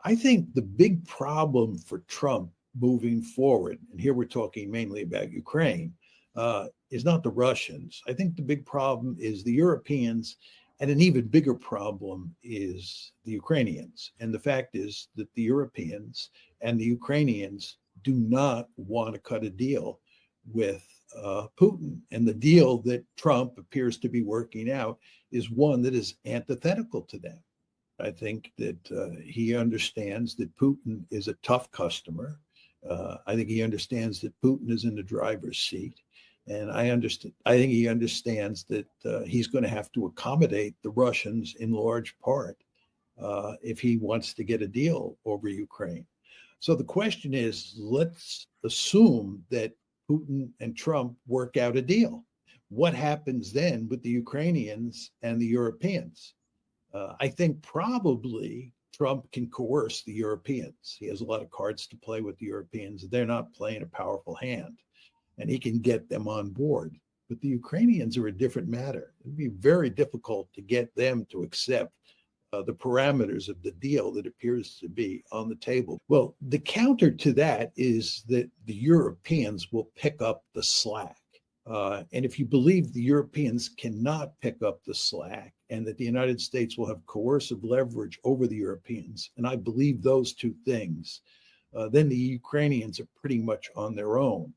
I think the big problem for Trump moving forward, and here we're talking mainly about Ukraine, is not the Russians. I think the big problem is the Europeans, and an even bigger problem is the Ukrainians. And the fact is that the Europeans and the Ukrainians do not want to cut a deal with Putin. And the deal that Trump appears to be working out is one that is antithetical to them. I think that he understands that Putin is a tough customer. I think he understands that Putin is in the driver's seat. And I think he understands that he's going to have to accommodate the Russians in large part if he wants to get a deal over Ukraine. So the question is, let's assume that Putin and Trump work out a deal. What happens then with the Ukrainians and the Europeans? I think probably Trump can coerce the Europeans. He has a lot of cards to play with the Europeans. They're not playing a powerful hand, and he can get them on board. But the Ukrainians are a different matter. It'd be very difficult to get them to accept the parameters of the deal that appears to be on the table. Well, the counter to that is that the Europeans will pick up the slack. And if you believe the Europeans cannot pick up the slack and that the United States will have coercive leverage over the Europeans, and I believe those two things, then the Ukrainians are pretty much on their own.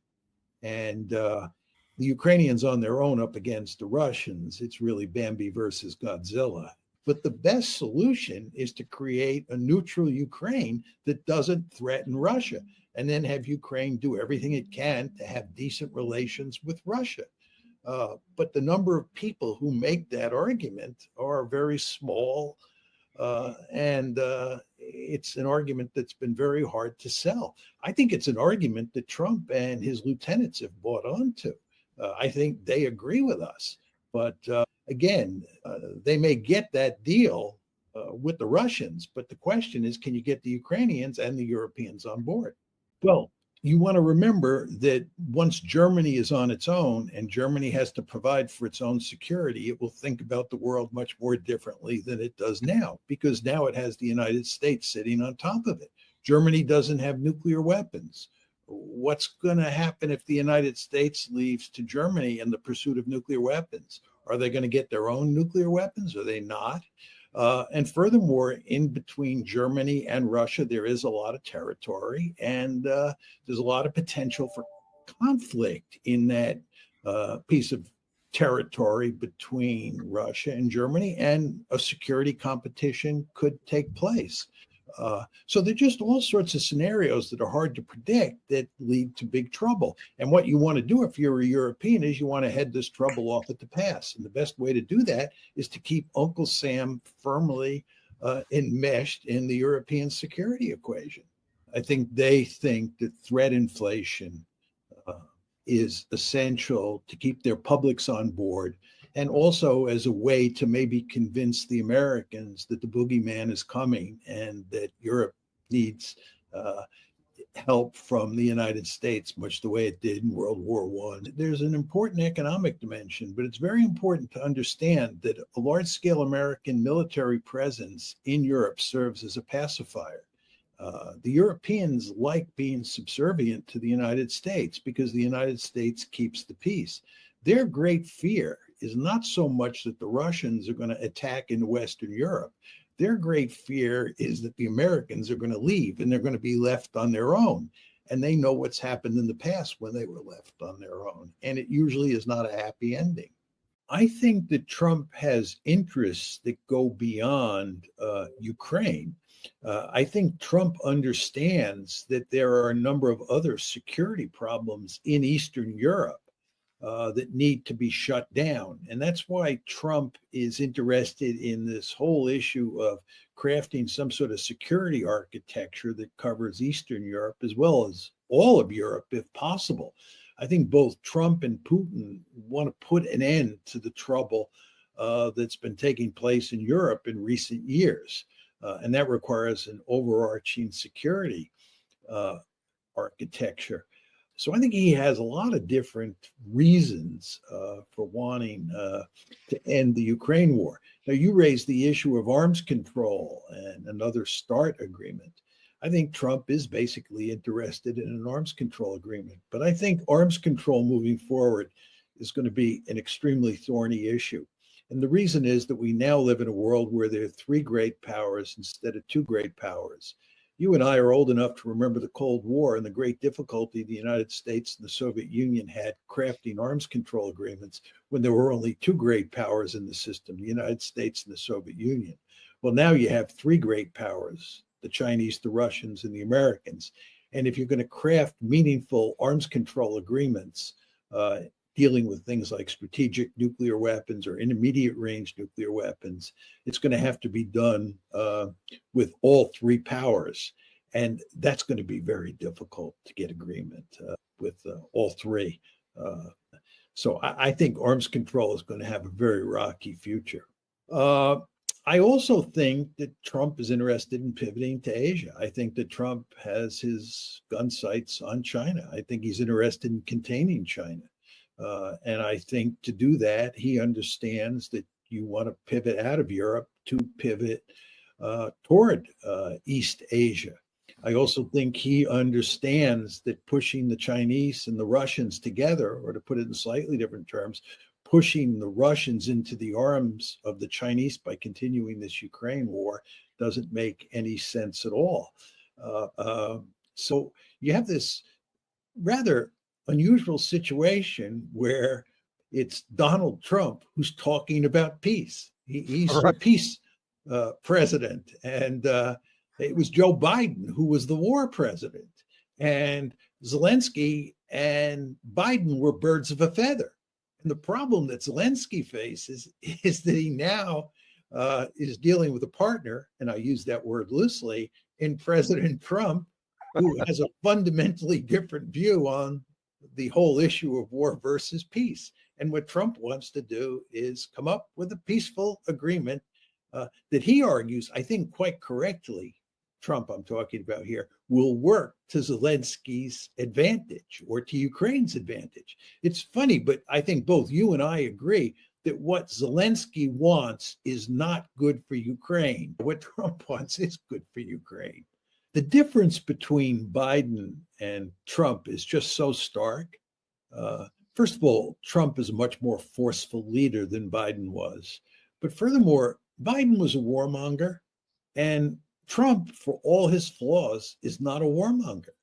And the Ukrainians on their own up against the Russians, it's really Bambi versus Godzilla. But the best solution is to create a neutral Ukraine that doesn't threaten Russia, and then have Ukraine do everything it can to have decent relations with Russia. But the number of people who make that argument are very small, and it's an argument that's been very hard to sell. I think it's an argument that Trump and his lieutenants have bought onto. I think they agree with us. But again, they may get that deal with the Russians, but the question is, can you get the Ukrainians and the Europeans on board? Well, you want to remember that once Germany is on its own and Germany has to provide for its own security, it will think about the world much more differently than it does now, because now it has the United States sitting on top of it. Germany doesn't have nuclear weapons. What's going to happen if the United States leaves to Germany in the pursuit of nuclear weapons? Are they going to get their own nuclear weapons? Are they not? And furthermore, in between Germany and Russia, there is a lot of territory, and there's a lot of potential for conflict in that piece of territory between Russia and Germany, and a security competition could take place. So there are just all sorts of scenarios that are hard to predict that lead to big trouble. And what you want to do if you're a European is you want to head this trouble off at the pass. And the best way to do that is to keep Uncle Sam firmly enmeshed in the European security equation. I think they think that threat inflation is essential to keep their publics on board, and also as a way to maybe convince the Americans that the boogeyman is coming and that Europe needs help from the United States, much the way it did in World War I. There's an important economic dimension, but it's very important to understand that a large-scale American military presence in Europe serves as a pacifier. The Europeans like being subservient to the United States because the United States keeps the peace. Their great fear is not so much that the Russians are going to attack into Western Europe. Their great fear is that the Americans are going to leave and they're going to be left on their own. And they know what's happened in the past when they were left on their own. And it usually is not a happy ending. I think that Trump has interests that go beyond Ukraine. I think Trump understands that there are a number of other security problems in Eastern Europe that need to be shut down. And that's why Trump is interested in this whole issue of crafting some sort of security architecture that covers Eastern Europe as well as all of Europe, if possible. I think both Trump and Putin want to put an end to the trouble that's been taking place in Europe in recent years. And that requires an overarching security architecture. So I think he has a lot of different reasons for wanting to end the Ukraine war. Now, you raised the issue of arms control and another START agreement. I think Trump is basically interested in an arms control agreement, but I think arms control moving forward is going to be an extremely thorny issue. And the reason is that we now live in a world where there are three great powers instead of two great powers. You and I are old enough to remember the Cold War and the great difficulty the United States and the Soviet Union had crafting arms control agreements when there were only two great powers in the system, the United States and the Soviet Union. Well, now you have three great powers, the Chinese, the Russians, and the Americans. And if you're going to craft meaningful arms control agreements, dealing with things like strategic nuclear weapons or intermediate range nuclear weapons, it's going to have to be done with all three powers. And that's going to be very difficult to get agreement with all three. So I think arms control is going to have a very rocky future. I also think that Trump is interested in pivoting to Asia. I think that Trump has his gun sights on China. I think he's interested in containing China. And I think to do that, he understands that you want to pivot out of Europe to pivot toward East Asia. I also think he understands that pushing the Chinese and the Russians together, or to put it in slightly different terms, pushing the Russians into the arms of the Chinese by continuing this Ukraine war doesn't make any sense at all. So you have this rather unusual situation where it's Donald Trump who's talking about peace. He's the peace president. And it was Joe Biden who was the war president. And Zelensky and Biden were birds of a feather. And the problem that Zelensky faces is that he now is dealing with a partner, and I use that word loosely, in President Trump, who has a fundamentally different view on the whole issue of war versus peace. And what Trump wants to do is come up with a peaceful agreement that he argues, I think quite correctly, Trump I'm talking about here, will work to Zelensky's advantage or to Ukraine's advantage. It's funny, but I think both you and I agree that what Zelensky wants is not good for Ukraine. What Trump wants is good for Ukraine. The difference between Biden and Trump is just so stark. First of all, Trump is a much more forceful leader than Biden was. But furthermore, Biden was a warmonger, and Trump, for all his flaws, is not a warmonger.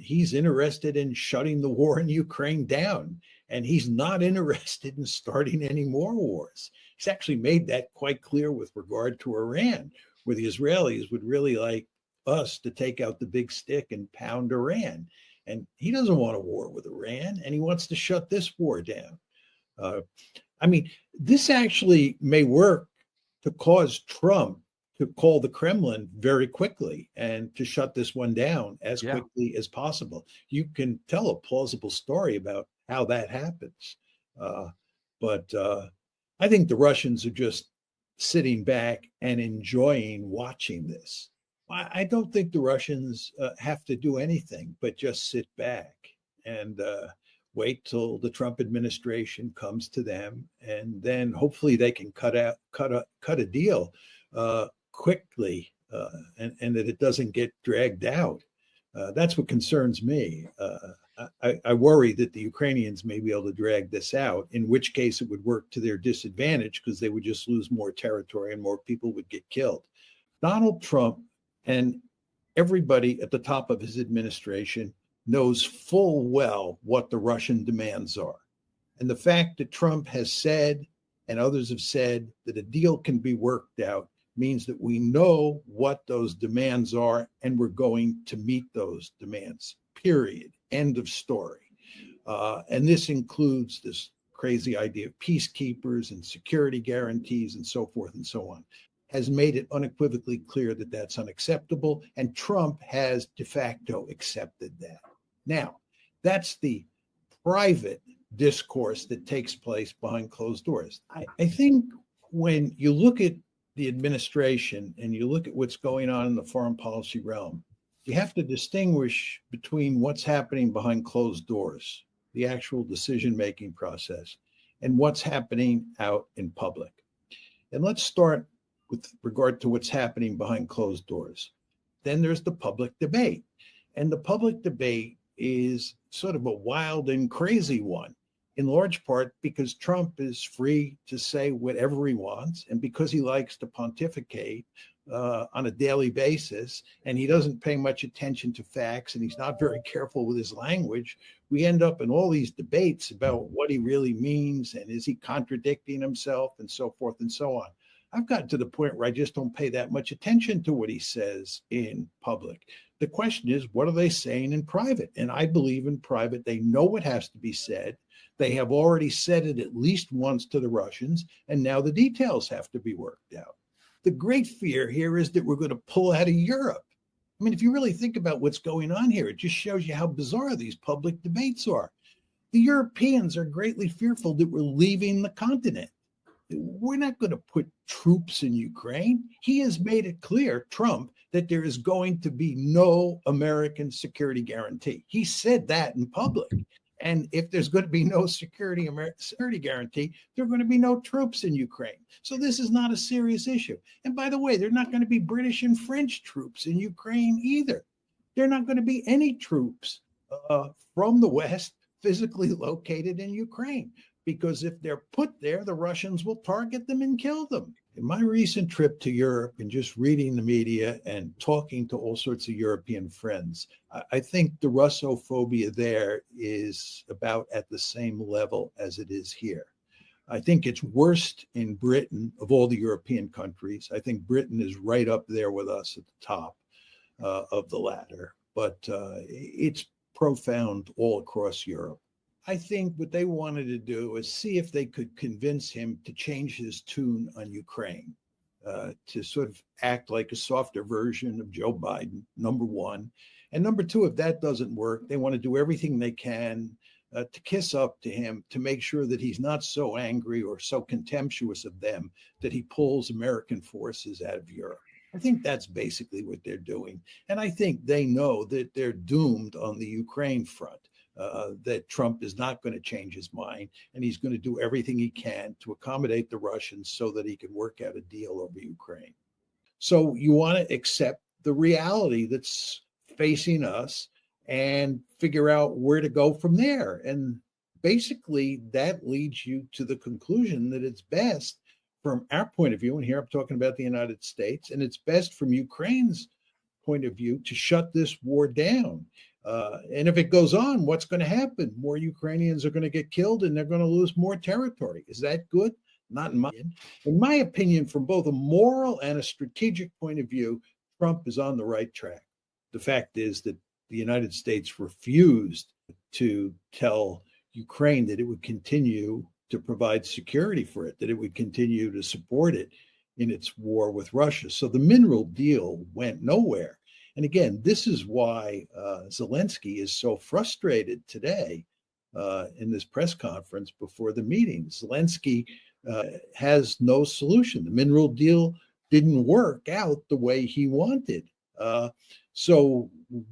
He's interested in shutting the war in Ukraine down, and he's not interested in starting any more wars. He's actually made that quite clear with regard to Iran, where the Israelis would really like us to take out the big stick and pound Iran. And he doesn't want a war with Iran, and he wants to shut this war down. I mean, this actually may work to cause Trump to call the Kremlin very quickly and to shut this one down as quickly as possible. You can tell a plausible story about how that happens. But I think the Russians are just sitting back and enjoying watching this. I don't think the Russians have to do anything but just sit back and wait till the Trump administration comes to them, and then hopefully they can cut a deal quickly, and that it doesn't get dragged out. That's what concerns me. I worry that the Ukrainians may be able to drag this out, in which case it would work to their disadvantage because they would just lose more territory and more people would get killed. Donald Trump and everybody at the top of his administration knows full well what the Russian demands are. And the fact that Trump has said, and others have said, that a deal can be worked out means that we know what those demands are and we're going to meet those demands, period. End of story. And this includes this crazy idea of peacekeepers and security guarantees and so forth and so on. Has made it unequivocally clear that that's unacceptable, and Trump has de facto accepted that. Now, that's the private discourse that takes place behind closed doors. I think when you look at the administration and you look at what's going on in the foreign policy realm, We have to distinguish between what's happening behind closed doors, the actual decision-making process, and what's happening out in public. And let's start with regard to what's happening behind closed doors. Then there's the public debate. And the public debate is sort of a wild and crazy one, in large part because Trump is free to say whatever he wants, and because he likes to pontificate on a daily basis, and he doesn't pay much attention to facts, and he's not very careful with his language, we end up in all these debates about what he really means, and is he contradicting himself, and so forth and so on. I've gotten to the point where I just don't pay that much attention to what he says in public. The question is, what are they saying in private? And I believe in private, they know what has to be said. They have already said it at least once to the Russians, and now the details have to be worked out. The great fear here is that we're going to pull out of Europe. I mean, if you really think about what's going on here, it just shows you how bizarre these public debates are. The Europeans are greatly fearful that we're leaving the continent. We're not going to put troops in Ukraine. He has made it clear, Trump, that there is going to be no American security guarantee. He said that in public. And if there's going to be no security guarantee, there are going to be no troops in Ukraine. So this is not a serious issue. And by the way, there are not going to be British and French troops in Ukraine either. There are not going to be any troops from the West physically located in Ukraine, because if they're put there, the Russians will target them and kill them. In my recent trip to Europe and just reading the media and talking to all sorts of European friends, I think the Russophobia there is about at the same level as it is here. I think it's worst in Britain of all the European countries. I think Britain is right up there with us at the top of the ladder, but it's profound all across Europe. I think what they wanted to do is see if they could convince him to change his tune on Ukraine, to sort of act like a softer version of Joe Biden, number one. And number two, if that doesn't work, they want to do everything they can to kiss up to him, to make sure that he's not so angry or so contemptuous of them that he pulls American forces out of Europe. I think that's basically what they're doing. And I think they know that they're doomed on the Ukraine front. That Trump is not going to change his mind, and he's going to do everything he can to accommodate the Russians so that he can work out a deal over Ukraine. So you want to accept the reality that's facing us and figure out where to go from there. And basically, that leads you to the conclusion that it's best from our point of view, and here I'm talking about the United States, and it's best from Ukraine's point of view to shut this war down. And if it goes on, what's going to happen? More Ukrainians are going to get killed and they're going to lose more territory. Is that good? Not in my opinion. In my opinion, from both a moral and a strategic point of view, Trump is on the right track. The fact is that the United States refused to tell Ukraine that it would continue to provide security for it, that it would continue to support it in its war with Russia. So the mineral deal went nowhere. And again, this is why Zelensky is so frustrated today in this press conference before the meeting. Zelensky has no solution. The mineral deal didn't work out the way he wanted. So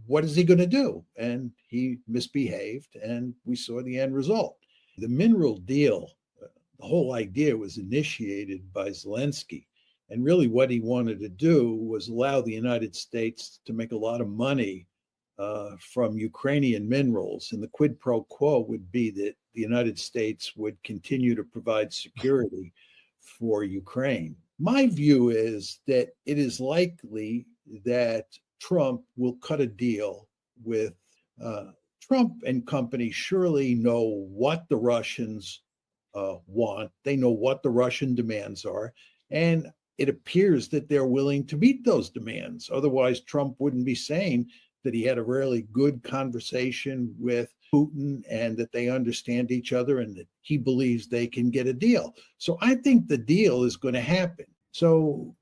what is he going to do? And he misbehaved, and we saw the end result. The mineral deal, the whole idea was initiated by Zelensky. And really what he wanted to do was allow the United States to make a lot of money from Ukrainian minerals. And the quid pro quo would be that the United States would continue to provide security for Ukraine. My view is that it is likely that Trump will cut a deal with Trump and company surely know what the Russians want. They know what the Russian demands are. And it appears that they're willing to meet those demands. Otherwise, Trump wouldn't be saying that he had a really good conversation with Putin and that they understand each other and that he believes they can get a deal. So I think the deal is going to happen. So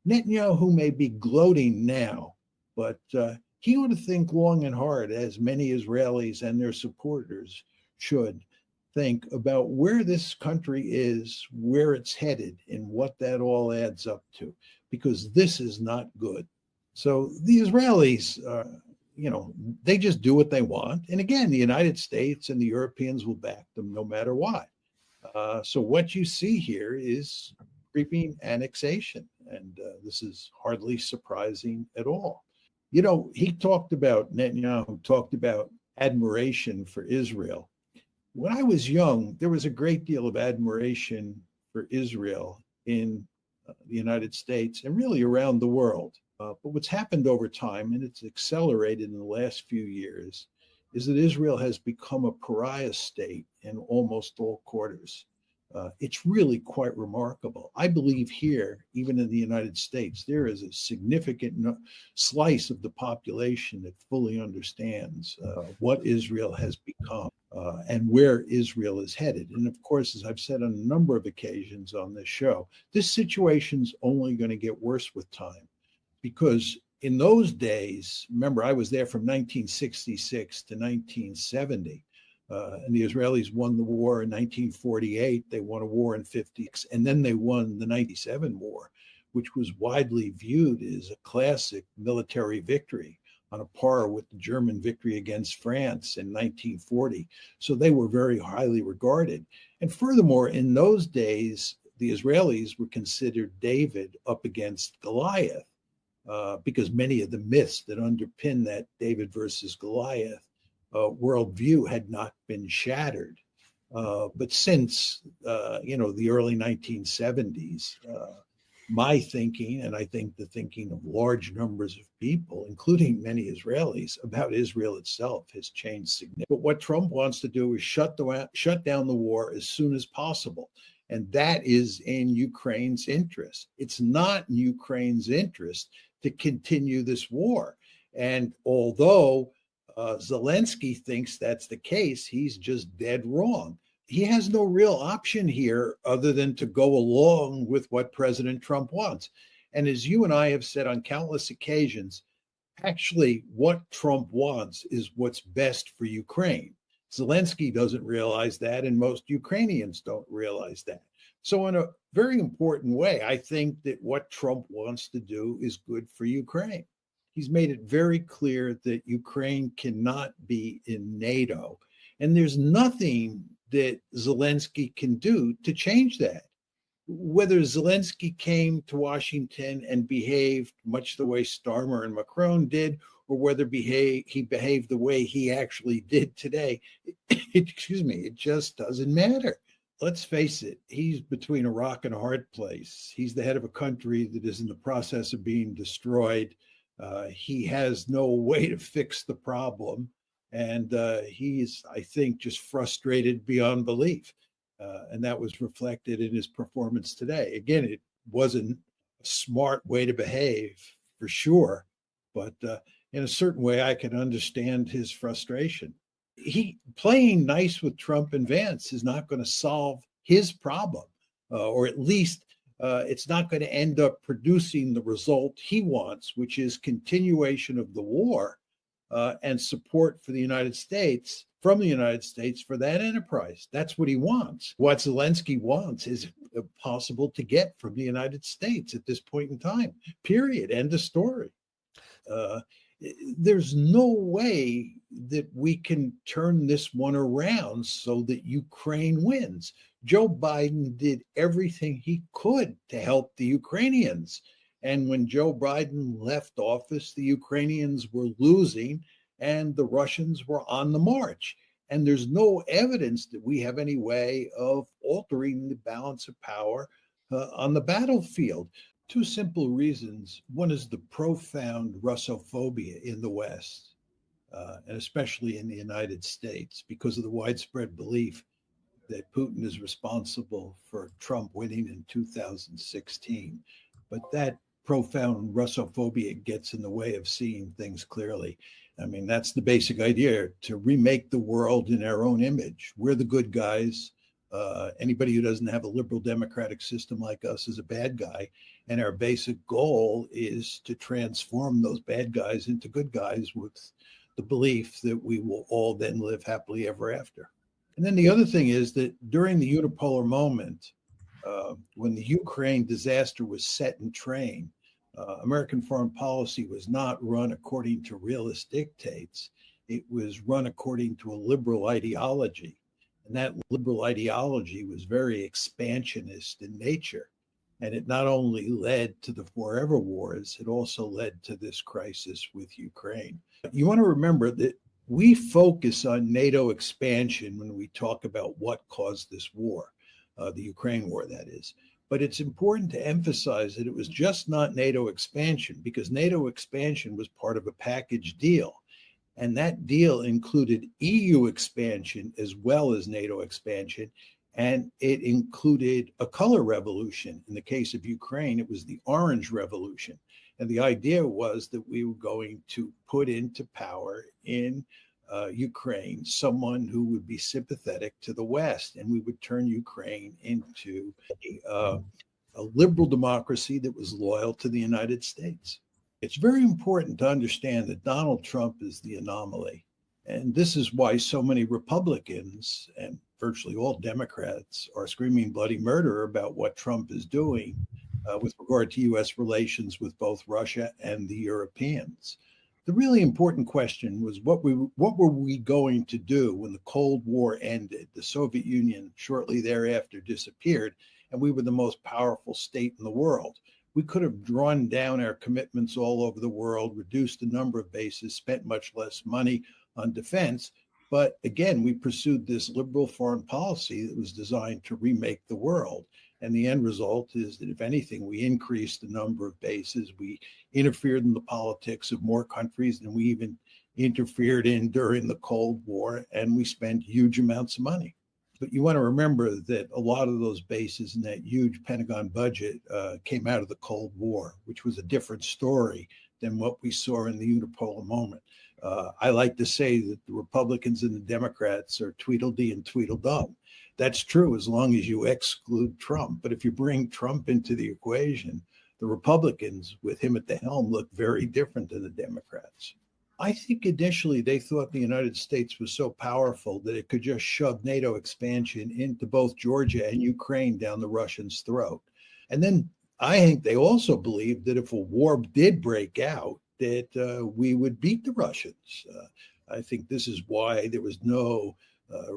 Netanyahu may be gloating now, but he ought to think long and hard, as many Israelis and their supporters should think about where this country is, where it's headed, and what that all adds up to, because this is not good. So the Israelis, they just do what they want. And again, the United States and the Europeans will back them no matter what. So what you see here is creeping annexation. And this is hardly surprising at all. Netanyahu talked about admiration for Israel. When I was young, there was a great deal of admiration for Israel in the United States and really around the world. But what's happened over time, and it's accelerated in the last few years, is that Israel has become a pariah state in almost all quarters. It's really quite remarkable. I believe here, even in the United States, there is a significant slice of the population that fully understands what Israel has become and where Israel is headed. And of course, as I've said on a number of occasions on this show, this situation's only going to get worse with time, because in those days, remember, I was there from 1966 to 1970. And the Israelis won the war in 1948. They won a war in 56, and then they won the 97 war, which was widely viewed as a classic military victory on a par with the German victory against France in 1940. So they were very highly regarded. And furthermore, in those days, the Israelis were considered David up against Goliath, because many of the myths that underpin that David versus Goliath worldview had not been shattered. But since, the early 1970s, my thinking, and I think the thinking of large numbers of people, including many Israelis, about Israel itself has changed significantly. But what Trump wants to do is shut down the war as soon as possible. And that is in Ukraine's interest. It's not in Ukraine's interest to continue this war. And although Zelensky thinks that's the case, he's just dead wrong. He has no real option here other than to go along with what President Trump wants. And as you and I have said on countless occasions, actually what Trump wants is what's best for Ukraine. Zelensky doesn't realize that, and most Ukrainians don't realize that. So in a very important way, I think that what Trump wants to do is good for Ukraine. He's made it very clear that Ukraine cannot be in NATO, and there's nothing that Zelensky can do to change that. Whether Zelensky came to Washington and behaved much the way Starmer and Macron did, or whether he behaved the way he actually did today, it just doesn't matter. Let's face it, he's between a rock and a hard place. He's the head of a country that is in the process of being destroyed. He has no way to fix the problem. And he's, I think, just frustrated beyond belief. And that was reflected in his performance today. Again, it wasn't a smart way to behave, for sure. But in a certain way, I can understand his frustration. Playing nice with Trump and Vance is not going to solve his problem, or at least it's not going to end up producing the result he wants, which is continuation of the war and support for the United States, from the United States for that enterprise. That's what he wants. What Zelensky wants is possible to get from the United States at this point in time, period. End of story. There's no way that we can turn this one around so that Ukraine wins. Joe Biden did everything he could to help the Ukrainians. And when Joe Biden left office, the Ukrainians were losing and the Russians were on the march. And there's no evidence that we have any way of altering the balance of power on the battlefield. Two simple reasons. One is the profound Russophobia in the West, and especially in the United States, because of the widespread belief that Putin is responsible for Trump winning in 2016. But that profound Russophobia gets in the way of seeing things clearly. I mean, that's the basic idea, to remake the world in our own image. We're the good guys. Anybody who doesn't have a liberal democratic system like us is a bad guy. And our basic goal is to transform those bad guys into good guys with the belief that we will all then live happily ever after. And then the other thing is that during the unipolar moment, when the Ukraine disaster was set in train, American foreign policy was not run according to realist dictates. It was run according to a liberal ideology. And that liberal ideology was very expansionist in nature. And it not only led to the forever wars, it also led to this crisis with Ukraine. You want to remember that we focus on NATO expansion when we talk about what caused this war, the Ukraine war, that is. But it's important to emphasize that it was just not NATO expansion, because NATO expansion was part of a package deal. And that deal included EU expansion as well as NATO expansion. And it included a color revolution. In the case of Ukraine, it was the Orange Revolution. And the idea was that we were going to put into power in Ukraine someone who would be sympathetic to the West, and we would turn Ukraine into a liberal democracy that was loyal to the United States. It's very important to understand that Donald Trump is the anomaly. And this is why so many Republicans and virtually all Democrats are screaming bloody murder about what Trump is doing with regard to U.S. relations with both Russia and the Europeans. The really important question was what were we going to do when the Cold War ended? The Soviet Union shortly thereafter disappeared, and we were the most powerful state in the world. We could have drawn down our commitments all over the world, reduced the number of bases, spent much less money on defense. But again, we pursued this liberal foreign policy that was designed to remake the world. And the end result is that, if anything, we increased the number of bases. We interfered in the politics of more countries than we even interfered in during the Cold War, and we spent huge amounts of money. But you want to remember that a lot of those bases in that huge Pentagon budget came out of the Cold War, which was a different story than what we saw in the unipolar moment. I like to say that the Republicans and the Democrats are Tweedledee and Tweedledum. That's true as long as you exclude Trump. But if you bring Trump into the equation, the Republicans with him at the helm look very different than the Democrats. I think initially they thought the United States was so powerful that it could just shove NATO expansion into both Georgia and Ukraine down the Russians' throat. And then I think they also believed that if a war did break out, that we would beat the Russians. I think this is why there was no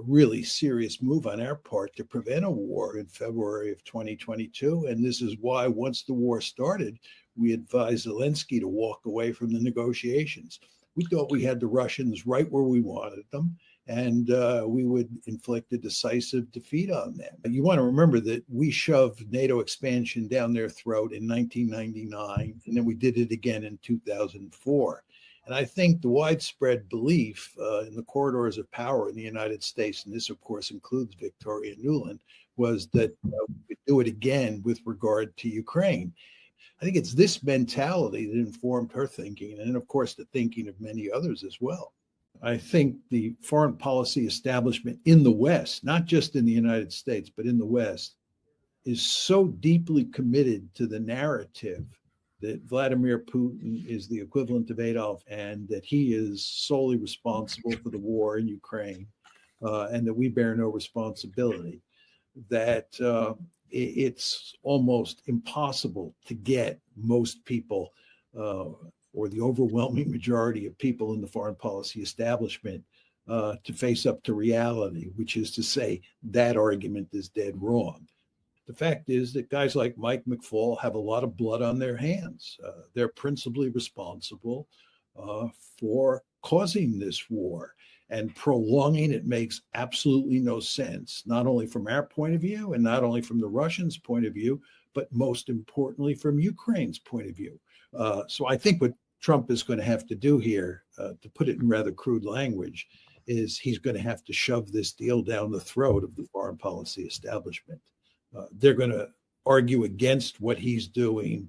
really serious move on our part to prevent a war in February of 2022. And this is why, once the war started, we advised Zelensky to walk away from the negotiations. We thought we had the Russians right where we wanted them, and we would inflict a decisive defeat on them. You want to remember that we shoved NATO expansion down their throat in 1999, and then we did it again in 2004. And I think the widespread belief in the corridors of power in the United States, and this, of course, includes Victoria Nuland, was that we could do it again with regard to Ukraine. I think it's this mentality that informed her thinking, and of course, the thinking of many others as well. I think the foreign policy establishment in the West, not just in the United States, but in the West, is so deeply committed to the narrative that Vladimir Putin is the equivalent of Adolf, and that he is solely responsible for the war in Ukraine, and that we bear no responsibility, that it's almost impossible to get most people or the overwhelming majority of people in the foreign policy establishment to face up to reality, which is to say that argument is dead wrong. The fact is that guys like Mike McFaul have a lot of blood on their hands. They're principally responsible for causing this war. And prolonging it makes absolutely no sense, not only from our point of view and not only from the Russians' point of view, but most importantly from Ukraine's point of view. So I think what Trump is going to have to do here, to put it in rather crude language, is he's going to have to shove this deal down the throat of the foreign policy establishment. They're going to argue against what he's doing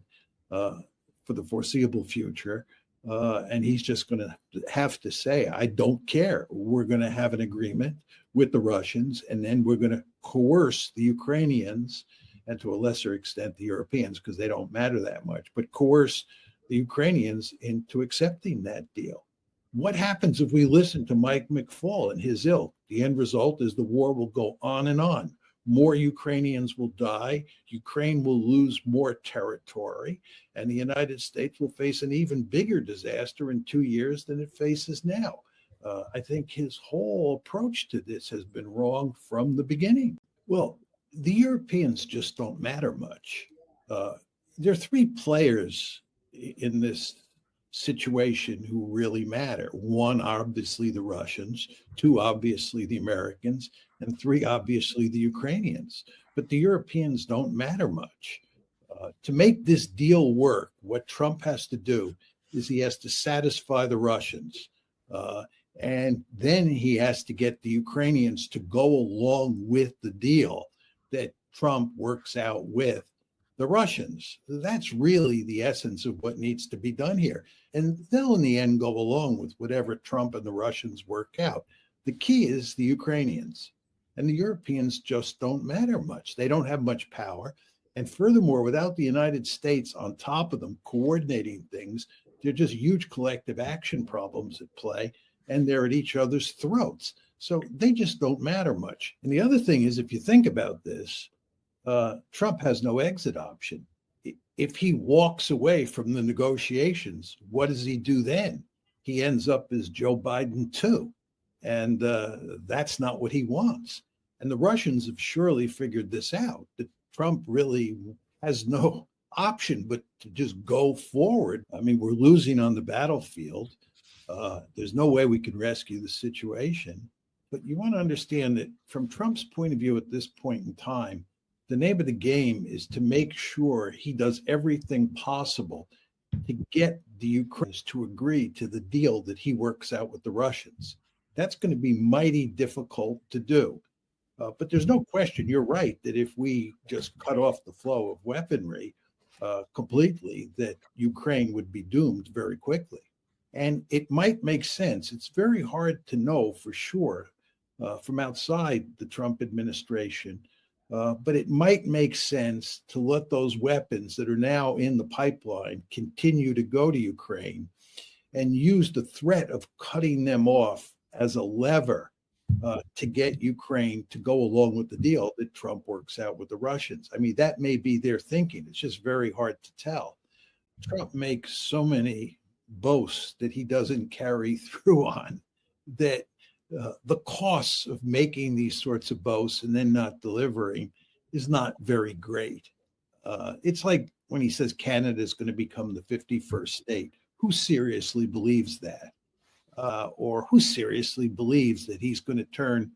for the foreseeable future. And he's just going to have to say, I don't care. We're going to have an agreement with the Russians, and then we're going to coerce the Ukrainians, and to a lesser extent, the Europeans, because they don't matter that much, but coerce the Ukrainians into accepting that deal. What happens if we listen to Mike McFaul and his ilk? The end result is the war will go on and on. more Ukrainians will die, Ukraine will lose more territory, and the United States will face an even bigger disaster in 2 years than it faces now. I think his whole approach to this has been wrong from the beginning. Well, the Europeans just don't matter much. There are three players in this situation who really matter. One, obviously, the Russians. Two, obviously, the Americans. And three, obviously, the Ukrainians. But the Europeans don't matter much. To make this deal work, what Trump has to do is he has to satisfy the Russians. And then he has to get the Ukrainians to go along with the deal that Trump works out with the Russians. That's really the essence of what needs to be done here. And they'll in the end go along with whatever Trump and the Russians work out. The key is the Ukrainians. And the Europeans just don't matter much. They don't have much power. And furthermore, without the United States on top of them coordinating things, they're just huge collective action problems at play, and they're at each other's throats. So they just don't matter much. And the other thing is, if you think about this, Trump has no exit option. If he walks away from the negotiations, what does he do then? He ends up as Joe Biden too. And that's not what he wants. And the Russians have surely figured this out, that Trump really has no option but to just go forward. I mean, we're losing on the battlefield. There's no way we can rescue the situation. But you want to understand that from Trump's point of view at this point in time, the name of the game is to make sure he does everything possible to get the Ukrainians to agree to the deal that he works out with the Russians. That's going to be mighty difficult to do. But there's no question, you're right, that if we just cut off the flow of weaponry completely, that Ukraine would be doomed very quickly. And it might make sense. It's very hard to know for sure from outside the Trump administration, but it might make sense to let those weapons that are now in the pipeline continue to go to Ukraine and use the threat of cutting them off as a lever to get Ukraine to go along with the deal that Trump works out with the Russians. I mean, that may be their thinking. It's just very hard to tell. Trump makes so many boasts that he doesn't carry through on that the costs of making these sorts of boasts and then not delivering is not very great. It's like when he says Canada is going to become the 51st state. Who seriously believes that? Or who seriously believes that he's going to turn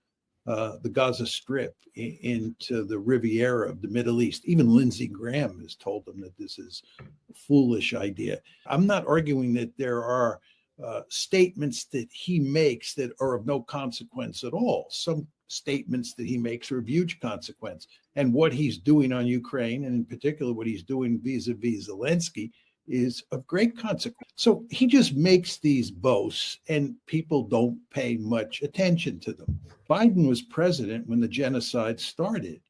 the Gaza Strip into the Riviera of the Middle East? Even Lindsey Graham has told them that this is a foolish idea. I'm not arguing that there are statements that he makes that are of no consequence at all. Some statements that he makes are of huge consequence. And what he's doing on Ukraine, and in particular what he's doing vis-a-vis Zelensky, is of great consequence. So he just makes these boasts and people don't pay much attention to them. Biden was president when the genocide started,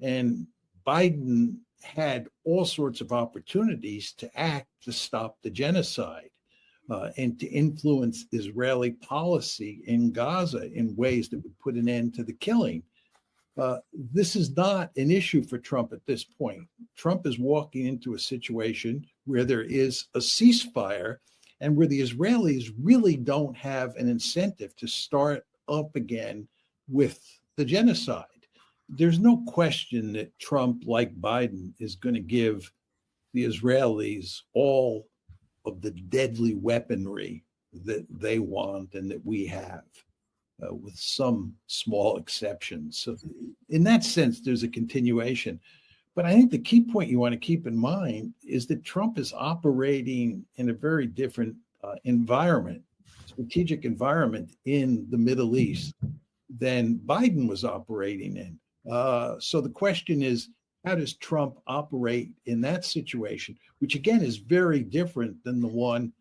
and Biden had all sorts of opportunities to act to stop the genocide and to influence Israeli policy in Gaza in ways that would put an end to the killing. This is not an issue for Trump at this point. Trump is walking into a situation where there is a ceasefire and where the Israelis really don't have an incentive to start up again with the genocide. There's no question that Trump, like Biden, is going to give the Israelis all of the deadly weaponry that they want and that we have. With some small exceptions. So in that sense, there's a continuation. But I think the key point you want to keep in mind is that Trump is operating in a very different environment, strategic environment in the Middle East than Biden was operating in. So the question is, how does Trump operate in that situation, which again is very different than the one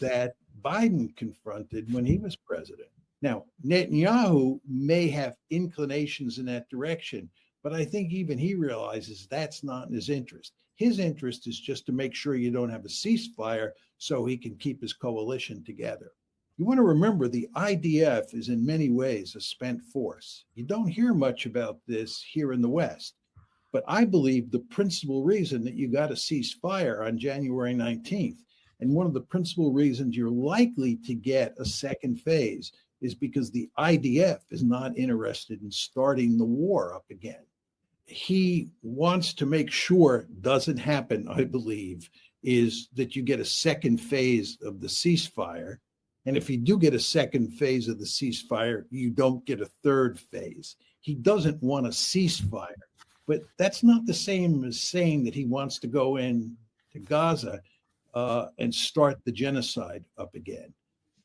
that Biden confronted when he was president? Now, Netanyahu may have inclinations in that direction, but I think even he realizes that's not in his interest. His interest is just to make sure you don't have a ceasefire so he can keep his coalition together. You want to remember the IDF is in many ways a spent force. You don't hear much about this here in the West, but I believe the principal reason that you got a ceasefire on January 19th, and one of the principal reasons you're likely to get a second phase, is because the IDF is not interested in starting the war up again. He wants to make sure doesn't happen, I believe, is that you get a second phase of the ceasefire. And if you do get a second phase of the ceasefire, you don't get a third phase. He doesn't want a ceasefire, but that's not the same as saying that he wants to go in to Gaza and start the genocide up again.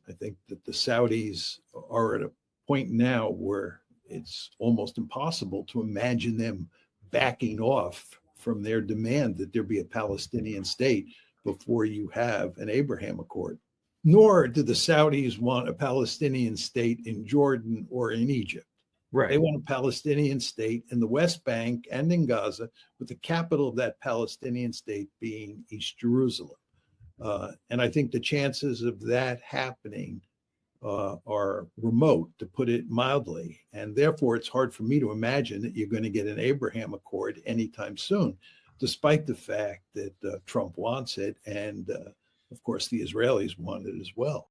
I think that the Saudis are at a point now where it's almost impossible to imagine them backing off from their demand that there be a Palestinian state before you have an Abraham Accord. Nor do the Saudis want a Palestinian state in Jordan or in Egypt. Right. They want a Palestinian state in the West Bank and in Gaza, with the capital of that Palestinian state being East Jerusalem. And I think the chances of that happening are remote, to put it mildly. And therefore, it's hard for me to imagine that you're going to get an Abraham Accord anytime soon, despite the fact that Trump wants it. And of course, the Israelis want it as well.